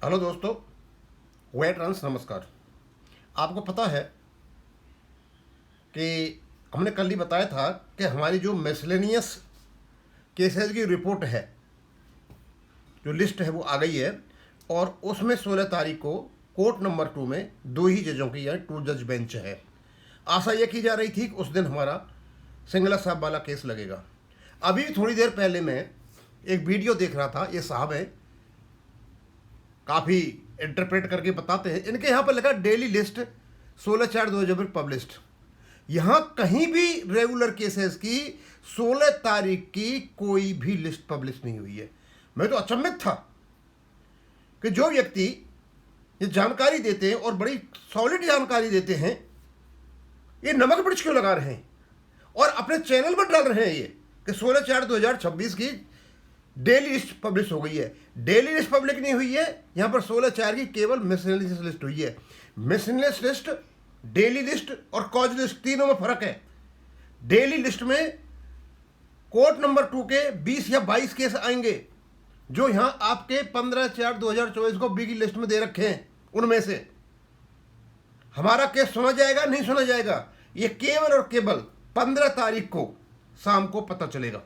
Hello दोस्तों, wait runs नमस्कार। आपको पता है कि हमने कल ही बताया था कि हमारी जो मिसलेनियस केसेस की रिपोर्ट है, जो लिस्ट है, वो आ गई है और उसमें 16 तारीख को कोर्ट नंबर 2 में 2 ही जजों की, यानी 2 जज बेंच है। आशा यह की जा रही थी कि उस दिन हमारा सिंगला साहब वाला केस लगेगा। अभी थोड़ी देर पहले मैं एक वीडियो देख रहा था। ये साहब है, काफ़ी इंटरप्रेट करके बताते हैं। इनके यहाँ पर लगा डेली लिस्ट 16/4/2020 पब्लिश्ड। यहाँ कहीं भी रेगुलर केसेस की 16 तारीख की कोई भी लिस्ट पब्लिश नहीं हुई है। मैं तो अचंभित था कि जो व्यक्ति ये जानकारी देते हैं और बड़ी सॉलिड जानकारी देते हैं, ये नमक मिर्च क्यों लगा रहे हैं और अपने चैनल पर डाल रहे हैं ये कि 16/4/2026 की डेली लिस्ट पब्लिश हो गई है। डेली लिस्ट पब्लिक नहीं हुई है, यहाँ पर 16/4 की केवल मिसलेनियस लिस्ट हुई है। मिसलेनियस लिस्ट, डेली लिस्ट और कॉज लिस्ट, तीनों में फर्क है। डेली लिस्ट में कोर्ट नंबर 2 के 20 या 22 केस आएंगे जो यहाँ आपके 15/4/2024 को बी की लिस्ट में दे रखे हैं। उनमें से हमारा केस सुना जाएगा, नहीं सुना जाएगा, ये केवल और केवल 15 तारीख को शाम को पता चलेगा।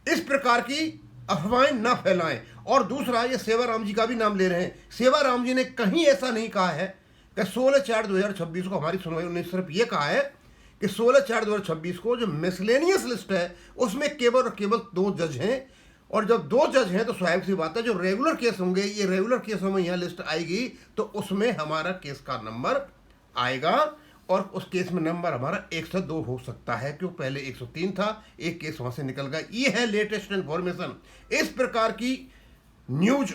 इस प्रकार की अफवाहें ना फैलाएं। और दूसरा, ये सेवाराम जी का भी नाम ले रहे हैं। सेवाराम जी ने कहीं ऐसा नहीं कहा है कि 16/4/2026 को हमारी सुनवाई। उन्होंने सिर्फ ये कहा है कि 16/4/2026 को जो मिसलेनियस लिस्ट है उसमें केवल और केवल 2 जज हैं। और जब 2 जज हैं तो स्वाभाविक सी बात है, जो रेगुलर केस होंगे, ये रेगुलर केसों में यहाँ लिस्ट आएगी तो उसमें हमारा केस का नंबर आएगा और उस केस में नंबर हमारा 102 हो सकता है, क्यों पहले 103 था, एक केस वहां से निकल गया। ये है लेटेस्ट इन्फॉर्मेशन। इस प्रकार की न्यूज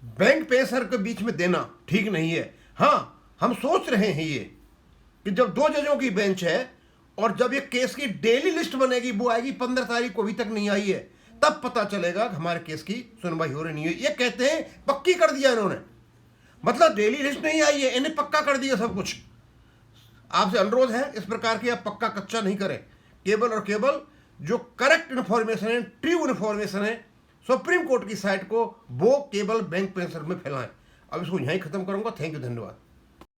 बैंक पेशर के बीच में देना ठीक नहीं है। हाँ, हम सोच रहे हैं ये कि जब 2 जजों की बेंच है और जब ये केस की डेली लिस्ट बनेगी, वो आएगी 15 तारीख को, अभी तक नहीं आई है, तब पता चलेगा कि हमारे केस की सुनवाई हो रही नहीं है। ये कहते हैं पक्की कर दिया इन्होंने, मतलब डेली लिस्ट नहीं आई है, इन्हें पक्का कर दिया सब कुछ। आपसे अनुरोध है, इस प्रकार की आप पक्का कच्चा नहीं करें। केवल और केवल जो करेक्ट इन्फॉर्मेशन है, ट्रू इन्फॉर्मेशन है, सुप्रीम कोर्ट की साइट को वो केवल बैंक पेंशन में फैलाएं। अब इसको यहीं खत्म करूंगा। थैंक यू, धन्यवाद।